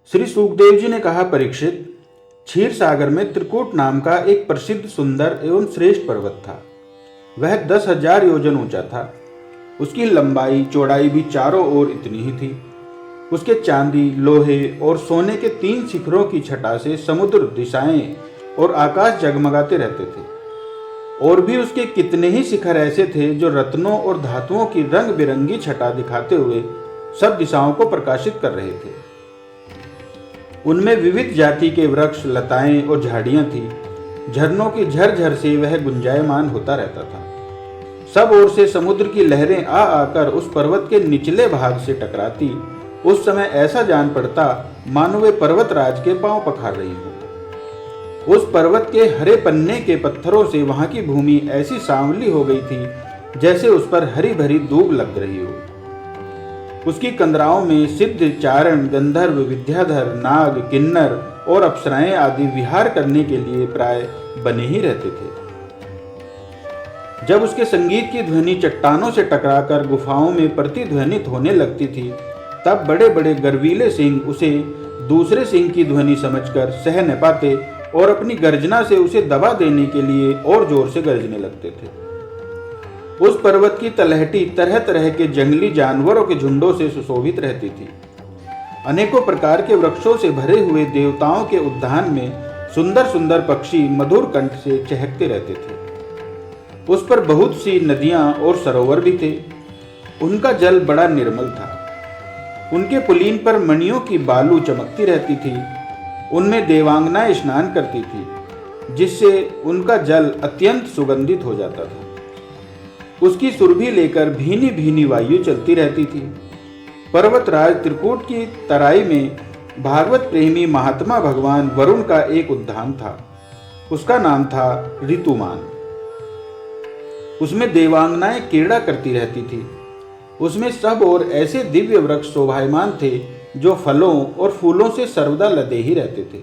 श्री सुखदेव जी ने कहा, परीक्षित, क्षीर सागर में त्रिकूट नाम का एक प्रसिद्ध सुंदर एवं श्रेष्ठ पर्वत था। वह 10,000 योजन ऊंचा था। उसकी लंबाई चौड़ाई भी चारों ओर इतनी ही थी। उसके चांदी, लोहे और सोने के 3 शिखरों की छटा से समुद्र, दिशाएं और आकाश जगमगाते रहते थे। और भी उसके कितने ही शिखर ऐसे थे जो रत्नों और धातुओं की रंग बिरंगी छटा दिखाते हुए सब दिशाओं को प्रकाशित कर रहे थे। उनमें विविध जाति के वृक्ष, लताएं और झाड़ियां थी। झरनों की झरझर से वह गुंजायमान होता रहता था। सब ओर से समुद्र की लहरें आ आकर उस पर्वत के निचले भाग से टकराती। उस समय ऐसा जान पड़ता मानो वे पर्वतराज के पांव पखार रही हो। उस पर्वत के हरे पन्ने के पत्थरों से वहां की भूमि ऐसी सांवली हो गई थी जैसे उस पर हरी भरी दूब लग रही हो। उसकी कंदराओं में सिद्ध, चारण, गंधर्व, विद्याधर, नाग, किन्नर और अप्सराएं आदि विहार करने के लिए प्राय बने ही रहते थे। जब उसके संगीत की ध्वनि चट्टानों से टकराकर गुफाओं में प्रतिध्वनित होने लगती थी, तब बड़े बड़े गर्वीले सिंह उसे दूसरे सिंह की ध्वनि समझकर सह न पाते और अपनी गर्जना से उसे दबा देने के लिए और जोर से गरजने लगते थे। उस पर्वत की तलहटी तरह तरह के जंगली जानवरों के झुंडों से सुशोभित रहती थी। अनेकों प्रकार के वृक्षों से भरे हुए देवताओं के उद्यान में सुंदर सुंदर पक्षी मधुर कंठ से चहकते रहते थे। उस पर बहुत सी नदियां और सरोवर भी थे। उनका जल बड़ा निर्मल था। उनके पुलीन पर मणियों की बालू चमकती रहती थी। उनमें देवांगनाएं स्नान करती थी, जिससे उनका जल अत्यंत सुगंधित हो जाता था। उसकी सुरभि लेकर भीनी भीनी वायु चलती रहती थी। पर्वतराज त्रिकूट की तराई में भागवत प्रेमी महात्मा भगवान वरुण का एक उद्यान था। उसका नाम था ऋतुमान। उसमें देवांगनाएं क्रीड़ा करती रहती थी। उसमें सब और ऐसे दिव्य वृक्ष शोभायमान थे जो फलों और फूलों से सर्वदा लदे ही रहते थे।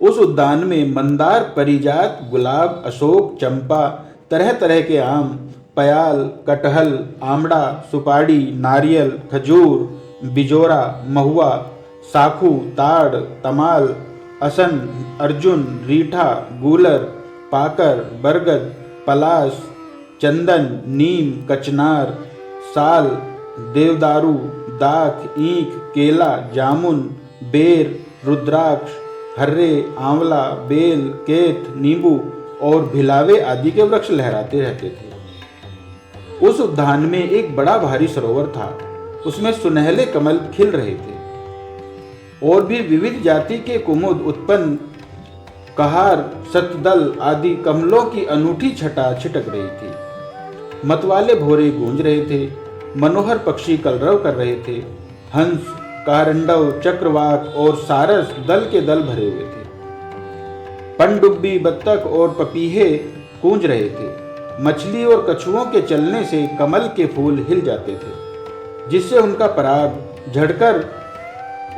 उस उद्यान में मंदार, परिजात, गुलाब, अशोक, चंपा, तरह तरह के आम, पयाल, कटहल, आमड़ा, सुपाड़ी, नारियल, खजूर, बिजोरा, महुआ, साखू, ताड़, तमाल, असन, अर्जुन, रीठा, गूलर, पाकर, बरगद, पलाश, चंदन, नीम, कचनार, साल, देवदारू, दाख, ईख, केला, जामुन, बेर, रुद्राक्ष, हर्रे, आंवला, बेल, केत, नींबू और भिलावे आदि के वृक्ष लहराते रहते थे। उस उद्यान में एक बड़ा भारी सरोवर था। उसमें सुनहले कमल खिल रहे थे और भी विविध जाति के कुमुद उत्पन्न, कहार, सतदल आदि कमलों की अनूठी छटा छिटक रही थी। मतवाले भोरे गूंज रहे थे। मनोहर पक्षी कलरव कर रहे थे। हंस, कारंडव, चक्रवाक और सारस दल के दल भरे हुए थे। पनडुब्बी, बत्तख और पपीहे गूंज रहे थे। मछली और कछुओं के चलने से कमल के फूल हिल जाते थे, जिससे उनका पराग झड़कर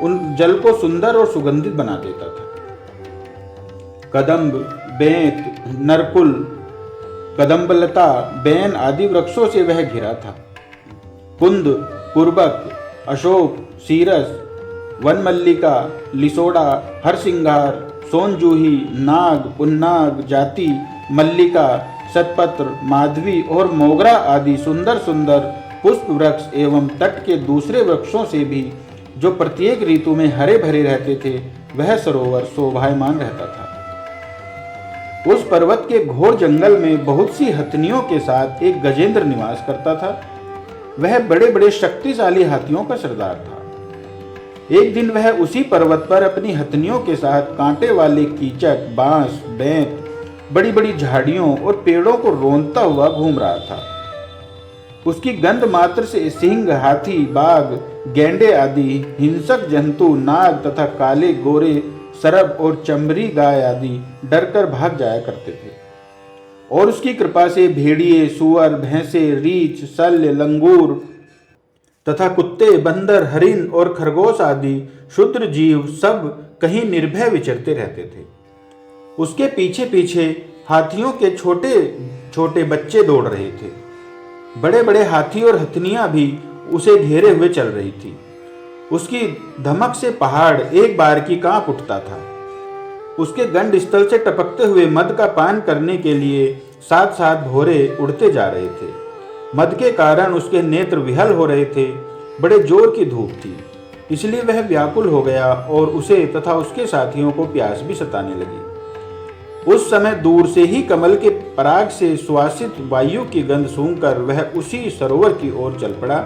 उन जल को सुंदर और सुगंधित बना देता था। कदम्ब, बेंत, नरकुल, कदम्बलता, बैन आदि वृक्षों से वह घिरा था। कुंद, पूर्वक, अशोक, सीरस, वनमल्लिका, लिसोड़ा, हरसिंगार, सोनजूही, नाग, पुन्नाग, जाति, मल्लिका, सतपत्र, माधवी और मोगरा आदि सुंदर सुंदर पुष्प वृक्ष एवं तट के दूसरे वृक्षों से भी, जो प्रत्येक ऋतु में हरे भरे रहते थे, वह सरोवर शोभायमान रहता था। उस पर्वत के घोर जंगल में बहुत सी हथनियों के साथ एक गजेंद्र निवास करता था। वह बड़े बड़े शक्तिशाली हाथियों का सरदार था। एक दिन वह उसी पर्वत पर अपनी हथनियों के साथ कांटे वाले कीचक, बांस, बेंत, बड़ी बड़ी झाड़ियों और पेड़ों को रोंदता हुआ घूम रहा था। उसकी गंध मात्र से सिंह, हाथी, बाघ, गैंडे आदि हिंसक जंतु, नाग तथा काले, गोरे, सरब और चमरी गाय आदि डरकर भाग जाया करते थे। और उसकी कृपा से भेड़िए, सुअर, भैंसे, रीछ, शल्य, लंगूर तथा कुत्ते, बंदर, हरिण और खरगोश आदि क्षुद्र जीव सब कहीं निर्भय विचरते रहते थे। उसके पीछे पीछे हाथियों के छोटे छोटे बच्चे दौड़ रहे थे। बड़े बड़े हाथी और हथनियां भी उसे घेरे हुए चल रही थी। उसकी धमक से पहाड़ एक बार की कांप उठता था। उसके गंड स्थल से टपकते हुए मद का पान करने के लिए साथ साथ भौरे उड़ते जा रहे थे। मद के कारण उसके नेत्र विहल हो रहे थे। बड़े जोर की धूप थी, इसलिए वह व्याकुल हो गया और उसे तथा उसके साथियों को प्यास भी सताने लगी। उस समय दूर से ही कमल के पराग से सुवासित वायु की गंध सूंघकर वह उसी सरोवर की ओर चल पड़ा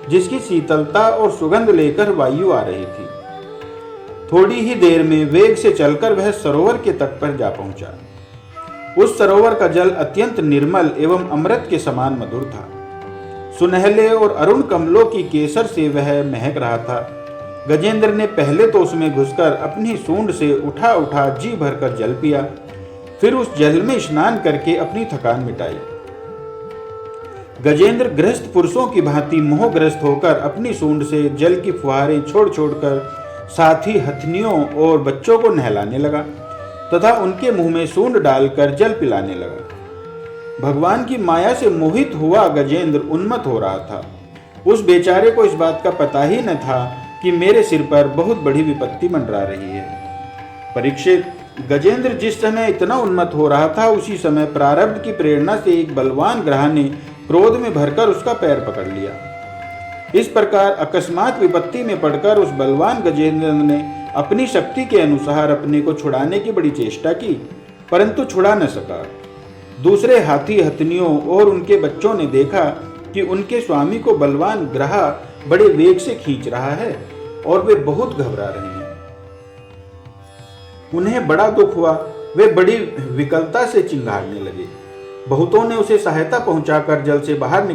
जिसकी शीतलता और सुगंध लेकर वायु आ रही थी। थोड़ी ही देर में वेग से चलकर वह सरोवर के तट पर जा पहुंचा। उस सरोवर का जल अत्यंत निर्मल एवं अमृत के समान मधुर था। सुनहले और अरुण कमलों की केसर से वह महक रहा था। गजेंद्र ने पहले तो उसमें घुसकर अपनी सूंड से उठा उठा जी भरकर जल पिया, फिर उस जल में स्नान करके अपनी थकान मिटाई। गजेंद्र गृहस्थ पुरुषों की भांति मोहग्रस्त होकर अपनी सूंड से जल की फुहारें छोड़ छोड़कर साथ ही हथनियों और बच्चों को नहलाने लगा तथा उनके मुंह में सूंड डालकर जल पिलाने लगा। भगवान की माया से मोहित हुआ गजेंद्र उन्मत्त हो रहा था। उस बेचारे को इस बात का पता ही न था कि मेरे सिर पर बहुत बड़ी विपत्ति मंडरा रही है। परीक्षित, गजेंद्र जिस समय इतना उन्मत्त हो रहा था उसी समय प्रारब्ध की प्रेरणा से एक बलवान ग्रह ने क्रोध में भरकर उसका पैर पकड़ लिया। इस प्रकार अकस्मात विपत्ति में पड़कर उस बलवान गजेंद्र ने अपनी शक्ति के अनुसार अपने को छुड़ाने की बड़ी चेष्टा की, परंतु छुड़ा न सका। दूसरे हाथी हथनियों और उनके बच्चों ने देखा कि उनके स्वामी को बलवान ग्रह बड़े वेग से खींच रहा है और वे बहुत घबरा रहे हैं। उन्हें बड़ा दुख हुआ। वे बड़ी विकलता से चिंगारने लगे। बहुतों ने उसे सहायता पहुंचाकर जल से बाहर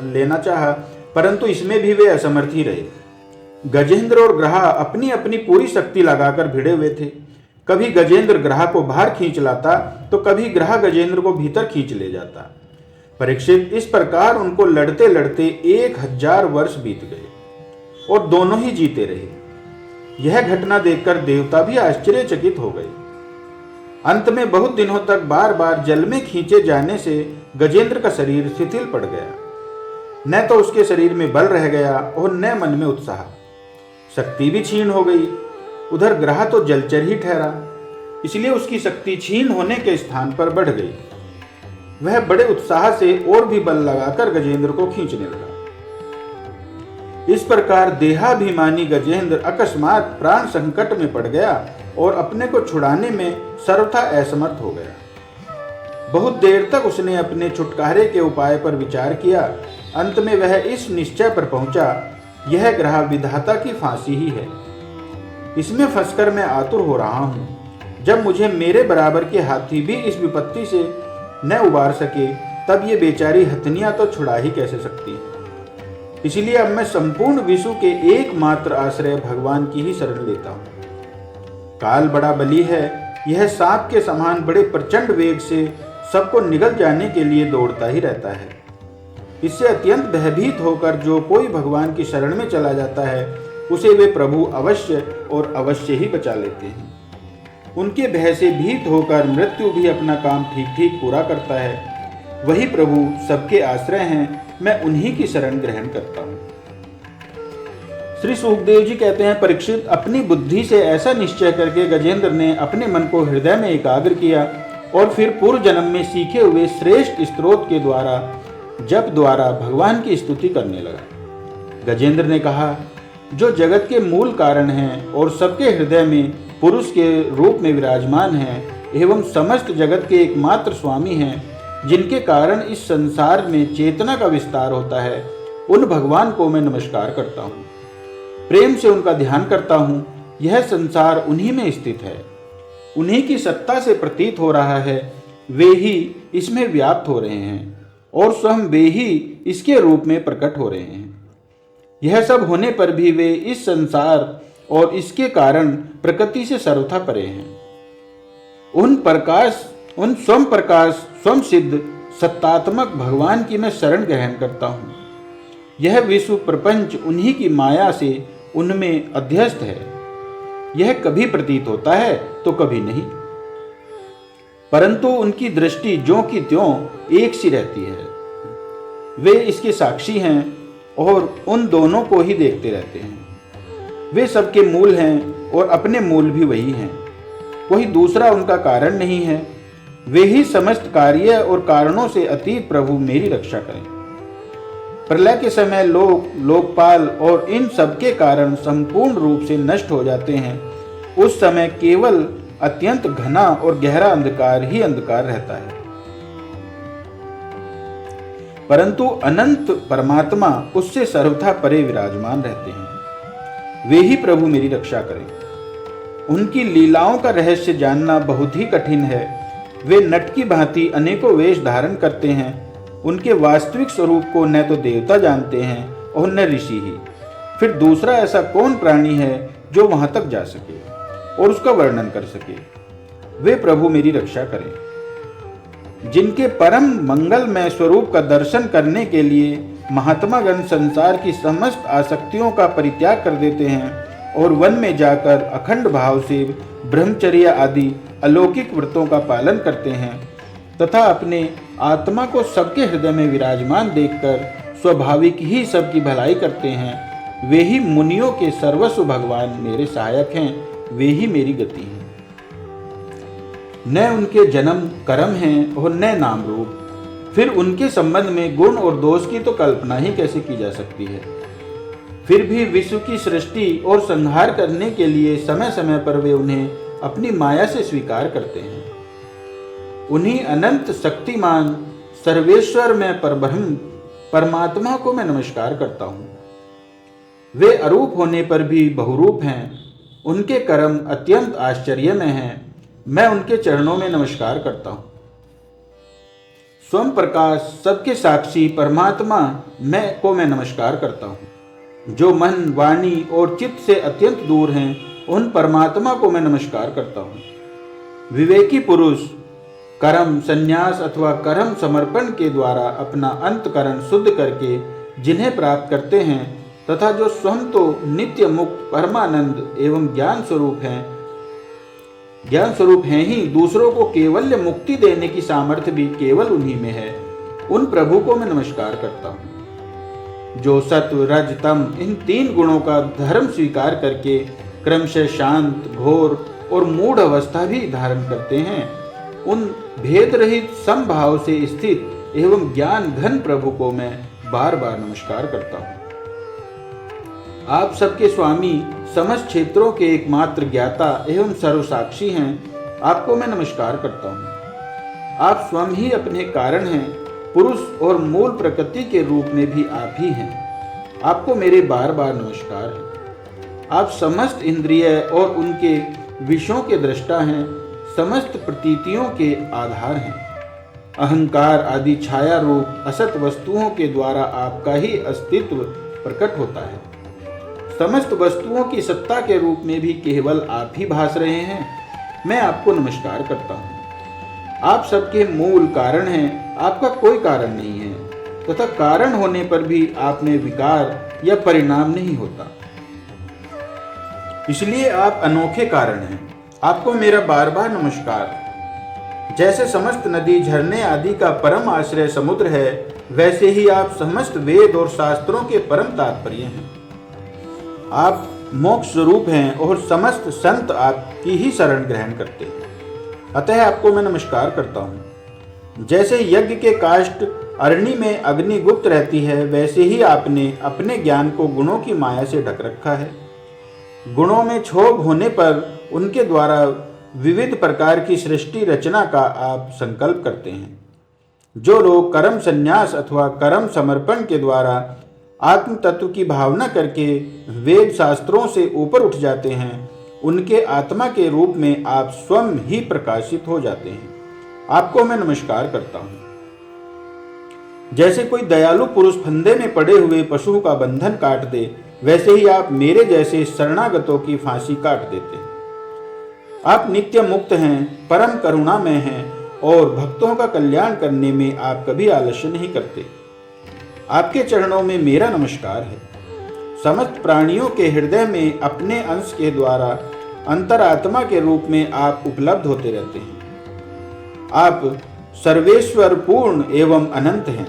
लेना चाहा, परंतु इसमें भी वे असमर्थ ही रहे। गजेंद्र और ग्रह अपनी अपनी पूरी शक्ति लगाकर भिड़े हुए थे। कभी गजेंद्र ग्रह को बाहर खींच लाता तो कभी ग्रह गजेंद्र को भीतर खींच ले जाता। परीक्षित, इस प्रकार उनको लड़ते लड़ते 1000 वर्ष बीत गए और दोनों ही जीते रहे। यह घटना देखकर देवता भी आश्चर्यचकित हो गए। अंत में बहुत दिनों तक बार बार जल में खींचे जाने से गजेंद्र का शरीर शिथिल पड़ गया। न तो उसके शरीर में बल रह गया और न मन में उत्साह। शक्ति भी क्षीण हो गई। उधर ग्रह तो जलचर ही ठहरा, इसलिए उसकी शक्ति क्षीण होने के स्थान पर बढ़ गई। वह बड़े उत्साह से और भी बल लगाकर गजेंद्र को खींचने लगा। इस प्रकार देहाभिमानी गजेंद्र अकस्मात प्राण संकट में पड़ गया और अपने को छुड़ाने में सर्वथा असमर्थ हो गया। बहुत देर तक उसने अपने छुटकारे के उपाय पर विचार किया। अंत में वह इस निश्चय पर पहुंचा, यह ग्रह विधाता की फांसी ही है। इसमें फंसकर मैं आतुर हो रहा हूं। जब मुझे मेरे बराबर के हाथी भी इस विपत्ति से न उबार सके, तब ये बेचारी हथनियां तो छुड़ा ही कैसे सकती है। इसलिए अब मैं संपूर्ण विश्व के एकमात्र आश्रय भगवान की ही शरण लेता हूं। काल बड़ा बली है। यह सांप के समान बड़े प्रचंड वेग से सबको निगल जाने के लिए दौड़ता ही रहता है। इससे अत्यंत भयभीत होकर जो कोई भगवान की शरण में चला जाता है, उसे वे प्रभु अवश्य और अवश्य ही बचा लेते हैं। उनके भय से भीत होकर मृत्यु भी अपना काम ठीक ठीक पूरा करता है। वही प्रभु सबके आश्रय हैं। मैं उन्हीं की शरण ग्रहण करता हूँ। श्री सुखदेव जी कहते हैं, परीक्षित, अपनी बुद्धि से ऐसा निश्चय करके गजेंद्र ने अपने मन को हृदय में एकाग्र किया और फिर पूर्व जन्म में सीखे हुए श्रेष्ठ स्तोत्र के द्वारा जप द्वारा भगवान की स्तुति करने लगा। गजेंद्र ने कहा, जो जगत के मूल कारण हैं और सबके हृदय में पुरुष के रूप में विराजमान हैं एवं समस्त जगत के एकमात्र स्वामी हैं, जिनके कारण इस संसार में चेतना का विस्तार होता है, उन भगवान को मैं नमस्कार करता हूँ। प्रेम से उनका ध्यान करता हूँ। यह संसार उन्हीं में स्थित है। उन्हीं की सत्ता से प्रतीत हो रहा है। वे ही इसमें व्याप्त हो रहे हैं और स्वयं वे ही इसके रूप में प्रकट हो रहे हैं। यह सब होने पर भी वे इस संसार और इसके कारण प्रकृति से सर्वथा परे हैं। उन स्वयं प्रकाश स्वयं सिद्ध सत्तात्मक भगवान की मैं शरण ग्रहण करता हूँ। यह विश्व प्रपंच उन्हीं की माया से उनमें अध्यस्त है। यह कभी प्रतीत होता है तो कभी नहीं, परंतु उनकी दृष्टि ज्यों की त्यों एक सी रहती है। वे इसके साक्षी हैं और उन दोनों को ही देखते रहते हैं। वे सबके मूल हैं और अपने मूल भी वही हैं। कोई दूसरा उनका कारण नहीं है। वे ही समस्त कार्य और कारणों से अतीत प्रभु मेरी रक्षा करें। प्रलय के समय लोक, लोकपाल और इन सबके कारण संपूर्ण रूप से नष्ट हो जाते हैं। उस समय केवल अत्यंत घना और गहरा अंधकार ही अंधकार रहता है। परंतु अनंत परमात्मा उससे सर्वथा परे विराजमान रहते हैं। वे ही प्रभु मेरी रक्षा करें। उनकी लीलाओं का रहस्य जानना बहुत ही कठिन है। वे नट की भांति अनेकों वेश धारण करते हैं। उनके वास्तविक स्वरूप को न तो देवता जानते हैं और न ऋषि ही। फिर दूसरा ऐसा कौन प्राणी है जो वहां तक जा सके और उसका वर्णन कर सके। वे प्रभु मेरी रक्षा करें। जिनके परम मंगलमय स्वरूप का दर्शन करने के लिए महात्मागण संसार की समस्त आसक्तियों का परित्याग कर देते हैं और वन में जाकर अखंड भाव से ब्रह्मचर्य आदि अलौकिक व्रतों का पालन करते हैं तथा अपने आत्मा को सबके हृदय में विराजमान देखकर स्वाभाविक ही सबकी भलाई करते हैं, वे ही मुनियों के सर्वस्व भगवान मेरे सहायक हैं। वे ही मेरी गति हैं। न उनके जन्म कर्म हैं और न नाम रूप। फिर उनके संबंध में गुण और दोष की तो कल्पना ही कैसे की जा सकती है। फिर भी विश्व की सृष्टि और संहार करने के लिए समय समय पर वे उन्हें अपनी माया से स्वीकार करते हैं। उन्हीं अनंत शक्तिमान सर्वेश्वर में परब्रह्म परमात्मा को मैं नमस्कार करता हूँ। वे अरूप होने पर भी बहुरूप हैं। उनके कर्म अत्यंत आश्चर्यमय हैं। मैं उनके चरणों में नमस्कार करता हूँ। स्वयं प्रकाश सबके साक्षी परमात्मा मैं नमस्कार करता हूँ। जो मन वाणी और चित्त से अत्यंत दूर हैं, उन परमात्मा को मैं नमस्कार करता हूँ। विवेकी पुरुष कर्म संन्यास अथवा कर्म समर्पण के द्वारा अपना अंतकरण शुद्ध करके जिन्हें प्राप्त करते हैं तथा जो स्वयं तो नित्य मुक्त परमानंद एवं ज्ञान स्वरूप हैं ही, दूसरों को केवल्य मुक्ति देने की सामर्थ्य भी केवल उन्हीं में है, उन प्रभु को मैं नमस्कार करता हूँ। जो सत्व रज तम इन तीन गुणों का धर्म स्वीकार करके क्रमशः शांत घोर और मूढ़ अवस्था भी धारण करते हैं, उन भेद रहित समभाव से स्थित एवं ज्ञान घन प्रभु को मैं बार बार नमस्कार करता हूँ। आप सबके स्वामी समस्त क्षेत्रों के एकमात्र ज्ञाता एवं सर्वसाक्षी हैं। आपको मैं नमस्कार करता हूँ। आप स्वयं ही अपने कारण हैं। पुरुष और मूल प्रकृति के रूप में भी आप ही हैं। आपको मेरे बार बार नमस्कार है। आप समस्त इंद्रिय और उनके विषयों के दृष्टा हैं। समस्त प्रतीतियों के आधार हैं। अहंकार आदि छाया रूप असत वस्तुओं के द्वारा आपका ही अस्तित्व प्रकट होता है। समस्त वस्तुओं की सत्ता के रूप में भी केवल आप ही भास रहे हैं। मैं आपको नमस्कार करता हूँ। आप सबके मूल कारण हैं। आपका कोई कारण नहीं है तथा कारण होने पर भी आप में विकार या परिणाम नहीं होता। इसलिए आप अनोखे कारण हैं। आपको मेरा बार बार नमस्कार। जैसे समस्त नदी झरने आदि का परम आश्रय समुद्र है, वैसे ही आप समस्त वेद और शास्त्रों के परम तात्पर्य हैं। आप मोक्ष स्वरूप हैं और समस्त संत आपकी ही शरण ग्रहण करते हैं। अतः आपको मैं नमस्कार करता हूँ। जैसे यज्ञ के काष्ठ अरणी में अग्नि गुप्त रहती है, वैसे ही आपने अपने ज्ञान को गुणों की माया से ढक रखा है। गुणों में क्षोभ होने पर उनके द्वारा विविध प्रकार की सृष्टि रचना का आप संकल्प करते हैं। जो लोग कर्म संन्यास अथवा कर्म समर्पण के द्वारा आत्म तत्व की भावना करके वेद शास्त्रों से ऊपर उठ जाते हैं, उनके आत्मा के रूप में आप स्वयं ही प्रकाशित हो जाते हैं। आपको मैं नमस्कार करता हूँ। जैसे कोई दयालु पुरुष फंदे में पड़े हुए पशु का बंधन काट दे, वैसे ही आप मेरे जैसे शरणागतों की फांसी काट देते हैं। आप नित्य मुक्त हैं, परम करुणामय हैं और भक्तों का कल्याण करने में आप कभी आलस्य नहीं करते। आपके चरणों में मेरा नमस्कार है। समस्त प्राणियों के हृदय में अपने अंश के द्वारा अंतरात्मा के रूप में आप उपलब्ध होते रहते हैं। आप सर्वेश्वर पूर्ण एवं अनंत हैं।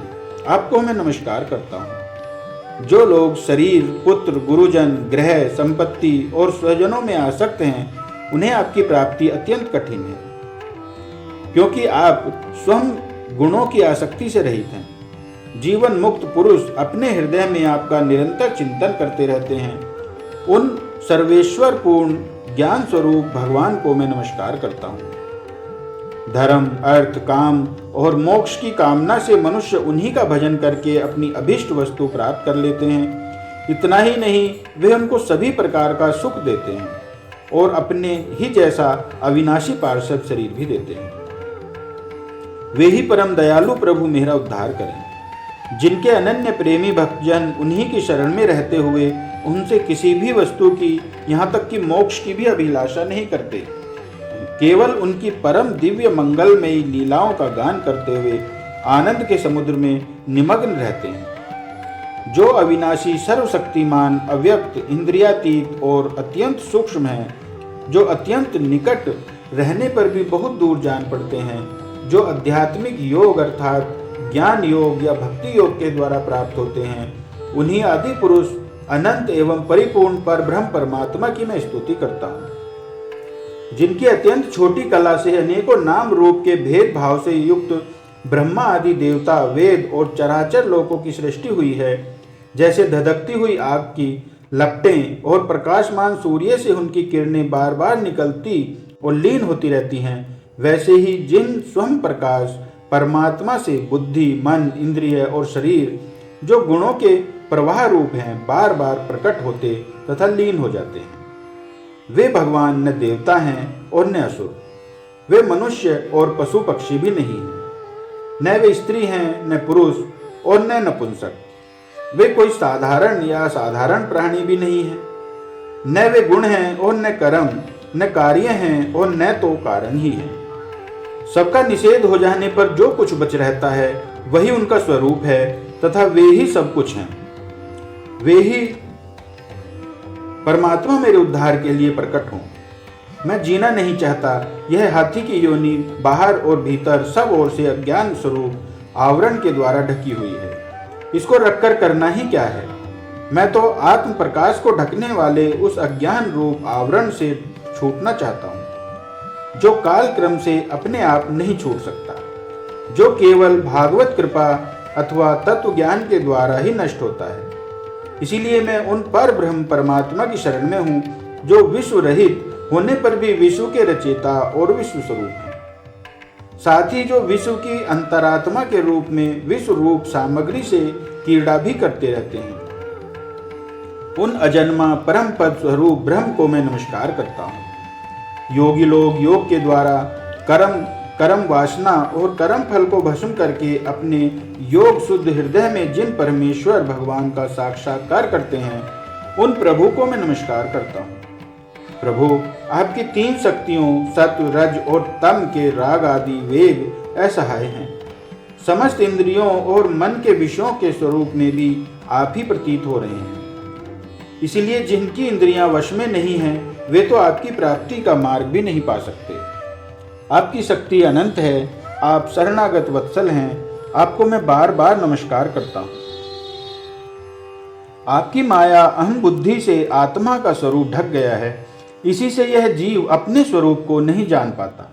आपको मैं नमस्कार करता हूँ। जो लोग शरीर, पुत्र, गुरुजन, ग्रह, संपत्ति और स्वजनों में आसक्त हैं, उन्हें आपकी प्राप्ति अत्यंत कठिन है, क्योंकि आप स्वयं गुणों की आसक्ति से रहित हैं। जीवन मुक्त पुरुष अपने हृदय में आपका निरंतर चिंतन करते रहते हैं। उन सर्वेश्वर पूर्ण ज्ञान स्वरूप भगवान को मैं नमस्कार करता हूँ। धर्म, अर्थ, काम और मोक्ष की कामना से मनुष्य उन्हीं का भजन करके अपनी अभीष्ट वस्तु प्राप्त कर लेते हैं। इतना ही नहीं, वे उनको सभी प्रकार का सुख देते हैं और अपने ही जैसा अविनाशी पार्षद शरीर भी देते हैं। वे ही परम दयालु प्रभु मेरा उद्धार करें। जिनके अनन्य प्रेमी भक्तजन उन्हीं की शरण में रहते हुए उनसे किसी भी वस्तु की, यहाँ तक कि मोक्ष की भी अभिलाषा नहीं करते, केवल उनकी परम दिव्य मंगलमयी लीलाओं का गान करते हुए आनंद के समुद्र में निमग्न रहते हैं। जो अविनाशी, सर्वशक्तिमान, अव्यक्त, इंद्रियातीत और अत्यंत सूक्ष्म हैं, जो अत्यंत निकट रहने पर भी बहुत दूर जान पड़ते हैं, जो आध्यात्मिक योग अर्थात ज्ञान योग या भक्ति योग के द्वारा प्राप्त होते हैं, उन्हीं आदि पुरुष अनंत एवं परिपूर्ण पर ब्रह्म परमात्मा की मैं स्तुति करता हूँ। जिनकी अत्यंत छोटी कला से अनेकों नाम रूप के भेद भाव से युक्त ब्रह्मा आदि देवता, वेद और चराचर लोकों की सृष्टि हुई है, जैसे धधकती हुई आग की लपटें और प्रकाशमान सूर्य से उनकी किरणें बार बार निकलती और लीन होती रहती हैं, वैसे ही जिन स्वयं प्रकाश परमात्मा से बुद्धि, मन, इंद्रिय और शरीर जो गुणों के प्रवाह रूप हैं, बार बार प्रकट होते तथा लीन हो जाते हैं। वे भगवान न देवता हैं और न असुर। वे मनुष्य और पशु पक्षी भी नहीं हैं। न वे स्त्री हैं, न पुरुष और न नपुंसक। वे कोई साधारण या असाधारण प्राणी भी नहीं हैं। न वे गुण हैं और न कर्म, न कार्य हैं और न तो कारण ही है। सबका निषेध हो जाने पर जो कुछ बच रहता है वही उनका स्वरूप है तथा वे ही सब कुछ हैं। वे ही परमात्मा मेरे उद्धार के लिए प्रकट हों। मैं जीना नहीं चाहता। यह हाथी की योनि बाहर और भीतर सब ओर से अज्ञान स्वरूप आवरण के द्वारा ढकी हुई है। इसको रखकर करना ही क्या है। मैं तो आत्म प्रकाश को ढकने वाले उस अज्ञान रूप आवरण से छूटना चाहता हूँ, जो काल क्रम से अपने आप नहीं छूट सकता, जो केवल भागवत कृपा अथवा तत्व ज्ञान के द्वारा ही नष्ट होता है। इसीलिए मैं उन पर ब्रह्म परमात्मा की शरण में हूँ, जो विश्व रहित होने पर भी विश्व के रचयिता और विश्व स्वरूप है। साथ ही जो विश्व की अंतरात्मा के रूप में विश्व रूप सामग्री से क्रीड़ा भी करते रहते हैं। उन अजन्मा परम पद स्वरूप ब्रह्म को मैं नमस्कार करता हूँ। योगी लोग योग के द्वारा कर्म वासना और कर्म फल को भस्म करके अपने योग शुद्ध हृदय में जिन परमेश्वर भगवान का साक्षात्कार करते हैं, उन प्रभु को मैं नमस्कार करता हूँ। प्रभु, आपकी तीन शक्तियों सत्व, रज और तम के राग आदि वेग असहाय हैं। समस्त इंद्रियों और मन के विषयों के स्वरूप में भी आप ही प्रतीत हो रहे हैं। इसलिए जिनकी इंद्रियां वश में नहीं हैं, वे तो आपकी प्राप्ति का मार्ग भी नहीं पा सकते। आपकी शक्ति अनंत है, आप शरणागत वत्सल हैं, आपको मैं बार बार नमस्कार करता हूँ। आपकी माया अहम बुद्धि से आत्मा का स्वरूप ढक गया है, इसी से यह जीव अपने स्वरूप को नहीं जान पाता।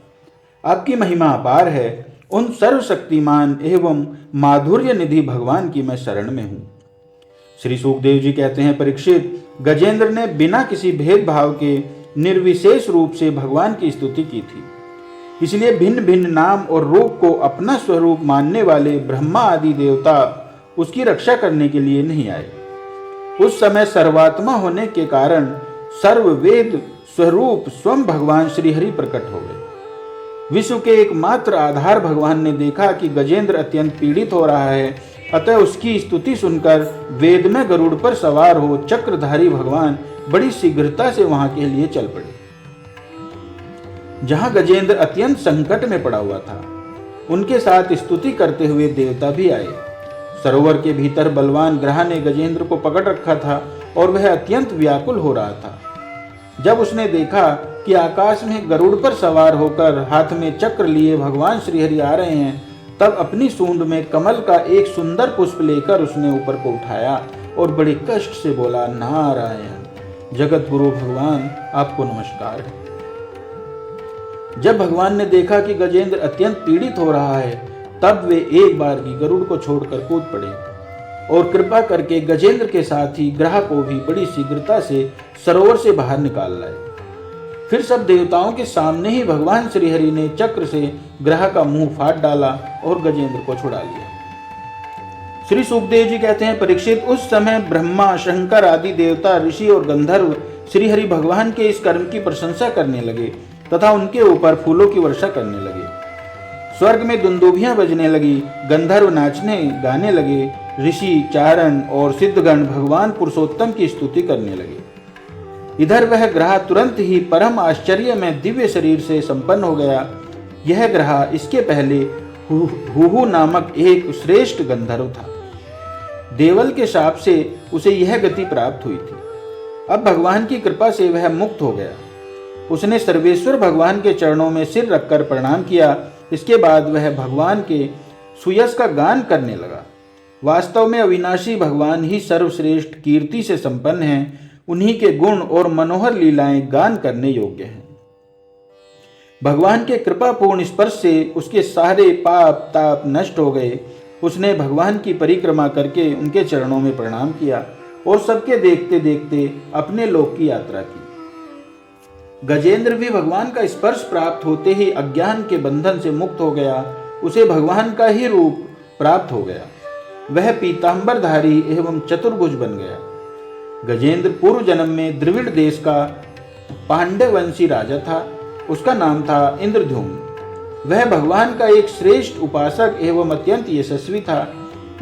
आपकी महिमा अपार है। उन सर्वशक्तिमान एवं माधुर्य निधि भगवान की मैं शरण में हूँ। श्री सुखदेव जी कहते हैं, परीक्षित, गजेंद्र ने बिना किसी भेदभाव के निर्विशेष रूप से भगवान की स्तुति की थी। इसलिए भिन्न भिन्न नाम और रूप को अपना स्वरूप मानने वाले ब्रह्मा आदि देवता उसकी रक्षा करने के लिए नहीं आए। उस समय सर्वात्मा होने के कारण सर्ववेद स्वरूप स्वयं भगवान श्री हरि प्रकट हो गए। विश्व के एकमात्र आधार भगवान ने देखा कि गजेंद्र अत्यंत पीड़ित हो रहा है, अतः उसकी स्तुति सुनकर वेद में गरुड़ पर सवार हो चक्रधारी भगवान बड़ी शीघ्रता से वहां के लिए चल पड़े। जहां गजेंद्र अत्यंत संकट में पड़ा हुआ था, उनके साथ स्तुति करते हुए देवता भी आए। सरोवर के भीतर बलवान ग्रह ने गजेंद्र को पकड़ रखा था और वह अत्यंत व्याकुल हो रहा था। जब उसने देखा कि आकाश में गरुड़ पर सवार होकर हाथ में चक्र लिए भगवान श्रीहरि आ रहे हैं, तब अपनी सूंड में कमल का एक सुंदर पुष्प लेकर उसने ऊपर को उठाया और बड़े कष्ट से बोला, नारायण, जगत गुरु भगवान, आपको नमस्कार है। जब भगवान ने देखा कि गजेंद्र अत्यंत पीड़ित हो रहा है, तब वे एक बार की गरुड़ को छोड़कर कूद पड़े और कृपा करके गजेंद्र के साथ ही ग्रह को भी बड़ी शीघ्रता से सरोवर से बाहर निकाल लाए। फिर सब देवताओं के सामने ही भगवान श्रीहरि ने चक्र से ग्रह का मुंह फाड़ डाला और गजेंद्र को छुड़ा लिया। श्री सुखदेव जी कहते हैं, परीक्षित, उस समय ब्रह्मा, शंकर आदि देवता, ऋषि और गंधर्व श्रीहरि भगवान के इस कर्म की प्रशंसा करने लगे तथा उनके ऊपर फूलों की वर्षा करने लगे। स्वर्ग में दुंदुभियां बजने लगी, गंधर्व नाचने गाने लगे, ऋषि, चारण और सिद्धगण भगवान पुरुषोत्तम की स्तुति करने लगे। इधर वह ग्रह तुरंत ही परम आश्चर्य में दिव्य शरीर से संपन्न हो गया। यह ग्रह इसके पहले हुहु नामक एक श्रेष्ठ गंधर्व था। देवल के शाप से उसे यह गति प्राप्त हुई थी। अब भगवान की कृपा से वह मुक्त हो गया। उसने सर्वेश्वर भगवान के चरणों में सिर रखकर प्रणाम किया। इसके बाद वह भगवान के सुयश का गान करने लगा। वास्तव में अविनाशी भगवान ही सर्वश्रेष्ठ कीर्ति से संपन्न हैं। उन्हीं के गुण और मनोहर लीलाएं गान करने योग्य हैं। भगवान के कृपापूर्ण स्पर्श से उसके सारे पाप ताप नष्ट हो गए। उसने भगवान की परिक्रमा करके उनके चरणों में प्रणाम किया और सबके देखते देखते अपने लोक की यात्रा की। गजेंद्र भी भगवान का स्पर्श प्राप्त होते ही अज्ञान के बंधन से मुक्त हो गया। उसे भगवान का ही रूप प्राप्त हो गया। वह पीतांबरधारी एवं चतुर्भुज बन गया। गजेंद्र पूर्व जन्म में द्रविड़ देश का पांड्यवंशी राजा था। उसका नाम था इंद्रद्युम्न। वह भगवान का एक श्रेष्ठ उपासक एवं अत्यंत यशस्वी था।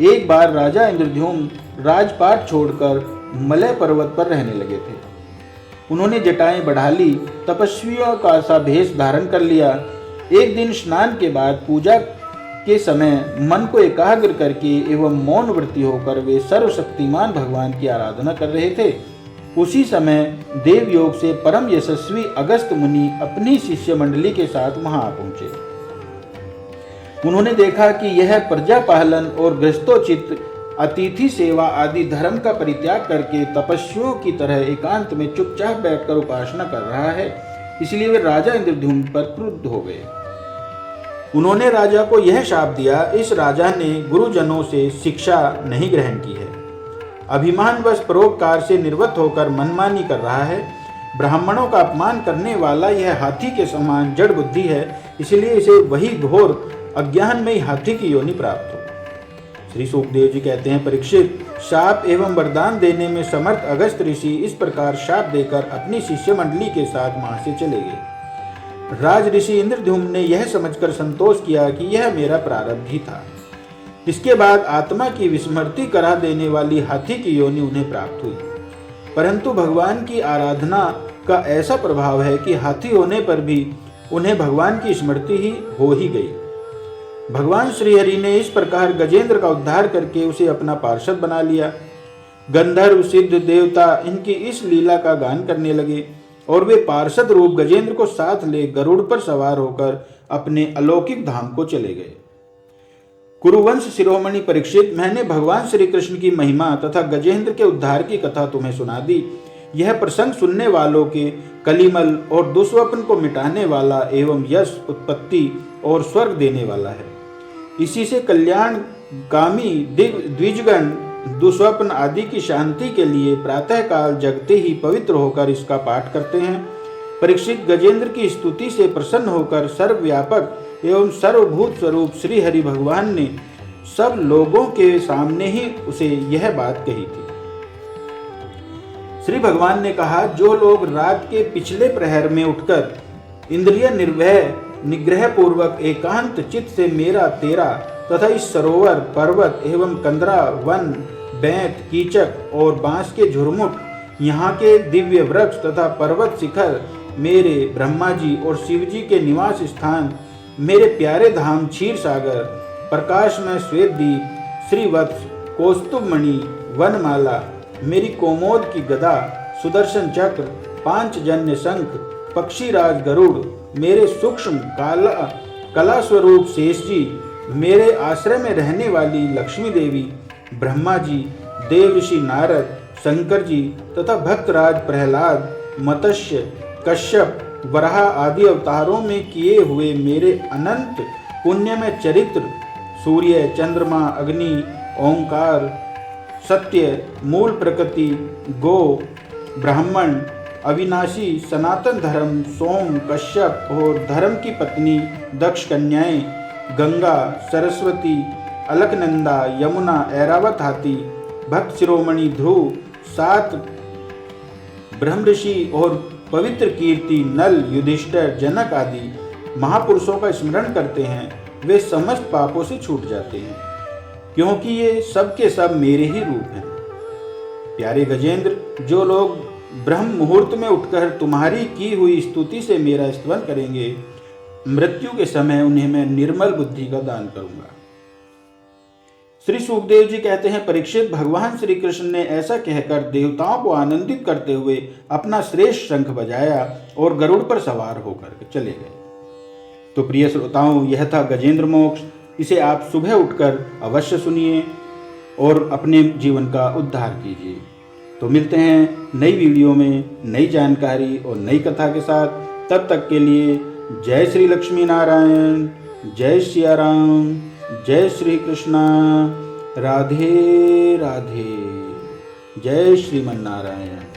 एक बार राजा इंद्रद्युम्न राजपाट छोड़कर मलय पर्वत पर रहने लगे थे। उन्होंने जटाएं बढ़ा ली, तपस्वियों का सा भेष धारण कर लिया। एक दिन स्नान के बाद पूजा के समय मन को एकाग्र करके एवं मौन वृत्ति होकर वे सर्वशक्तिमान भगवान की आराधना कर रहे थे। उसी समय देवयोग से परम यशस्वी अगस्त मुनि अपनी शिष्य मंडली के साथ वहां आ पहुंचे। उन्होंने देखा कि यह प्रजा पालन और गृहस्थोचित अतिथि सेवा आदि धर्म का परित्याग करके तपस्वियों की तरह एकांत में चुपचाप बैठकर उपासना कर रहा है। इसलिए वे राजा इंद्रद्युम्न पर क्रुद्ध हो गए। उन्होंने राजा को यह शाप दिया, इस राजा ने गुरुजनों से शिक्षा नहीं ग्रहण की है, अभिमानवश परोपकार से निर्वृत्त होकर मनमानी कर रहा है। ब्राह्मणों का अपमान करने वाला यह हाथी के समान जड़ बुद्धि है, इसलिए इसे वही घोर अज्ञान में हाथी की योनि प्राप्त हो। श्री सुखदेव जी कहते हैं, परीक्षित, शाप एवं वरदान देने में समर्थ अगस्त ऋषि इस प्रकार शाप देकर अपनी शिष्य मंडली के साथ वहां से चले गए। राज ऋषि इंद्रद्युम्न ने यह समझकर संतोष किया कि यह मेरा प्रारब्ध ही था। इसके बाद आत्मा की विस्मृति करा देने वाली हाथी की योनि उन्हें प्राप्त हुई। परंतु भगवान की आराधना का ऐसा प्रभाव है कि हाथी होने पर भी उन्हें भगवान की स्मृति ही हो ही गई। भगवान श्रीहरि ने इस प्रकार गजेंद्र का उद्धार करके उसे अपना पार्षद बना लिया। गंधर्व, सिद्ध, देवता इनकी इस लीला का गान करने लगे और वे पार्षद रूप गजेंद्र को साथ ले गरुड़ पर सवार होकर अपने अलौकिक धाम को चले गए। कुरुवंश शिरोमणि परीक्षित, मैंने भगवान श्री कृष्ण की महिमा तथा गजेंद्र के उद्धार की कथा तुम्हें सुना दी। यह प्रसंग सुनने वालों के कलिमल और दुस्वप्न को मिटाने वाला एवं यश, उत्पत्ति और स्वर्ग देने वाला है। इसी से कल्याणगामी द्विजगण दुस्वप्न आदि की शांति के लिए प्रातःकाल जगते ही पवित्र होकर इसका पाठ करते हैं। परीक्षित, गजेंद्र की स्तुति से प्रसन्न होकर सर्वव्यापक एवं सर्वभूत स्वरूप श्री हरि भगवान ने सब लोगों के सामने ही उसे यह बात कही थी। श्री भगवान ने कहा, जो लोग रात के पिछले प्रहर में उठकर इंद्रिय निर्भय निग्रह पूर्वक एकांत चित्त से मेरा तेरा तथा इस सरोवर, पर्वत एवं कंदरा, वन, बैंत, कीचक और बांस के झुरमुट, यहाँ के दिव्य वृक्ष तथा पर्वत शिखर, मेरे ब्रह्मा जी और शिव जी के निवास स्थान, मेरे प्यारे धाम क्षीर सागर, प्रकाशमय श्वेतदीप, श्रीवत्स, कौस्तुभमणि, वनमाला, मेरी कोमोद की गदा, सुदर्शन चक्र, पांचजन्य शंख, पक्षीराज गरुड़, मेरे सूक्ष्म कला स्वरूप शेष जी, मेरे आश्रय में रहने वाली लक्ष्मी देवी, ब्रह्मा जी देव ऋषि नारद, शंकर जी तथा भक्तराज प्रहलाद, मत्स्य, कश्यप, वराह आदि अवतारों में किए हुए मेरे अनंत पुण्यमय चरित्र, सूर्य, चंद्रमा, अग्नि, ओंकार, सत्य, मूल प्रकृति, गो, ब्राह्मण, अविनाशी, सनातन धर्म, सोम, कश्यप और धर्म की पत्नी दक्ष कन्याएं, गंगा, सरस्वती, अलकनंदा, यमुना, ऐरावत हाथी, भक्त शिरोमणि ध्रुव, 7 ब्रह्म ऋषि और पवित्र कीर्ति, नल, युधिष्ठिर, जनक आदि महापुरुषों का स्मरण करते हैं, वे समस्त पापों से छूट जाते हैं, क्योंकि ये सब के सब मेरे ही रूप हैं। प्यारे गजेंद्र, जो लोग ब्रह्म मुहूर्त में उठकर तुम्हारी की हुई स्तुति से मेरा स्तवन करेंगे, मृत्यु के समय उन्हें मैं निर्मल बुद्धि का दान करूंगा। श्री सुखदेव जी कहते हैं, परीक्षित, भगवान श्री कृष्ण ने ऐसा कहकर देवताओं को आनंदित करते हुए अपना श्रेष्ठ शंख बजाया और गरुड़ पर सवार होकर चले गए। तो प्रिय श्रोताओं, यह था गजेंद्र मोक्ष। इसे आप सुबह उठकर अवश्य सुनिए और अपने जीवन का उद्धार कीजिए। तो मिलते हैं नई वीडियो में नई जानकारी और नई कथा के साथ। तब तक के लिए जय श्री लक्ष्मी नारायण, जय सिया राम, जय श्री कृष्णा, राधे राधे, जय श्रीमन नारायण।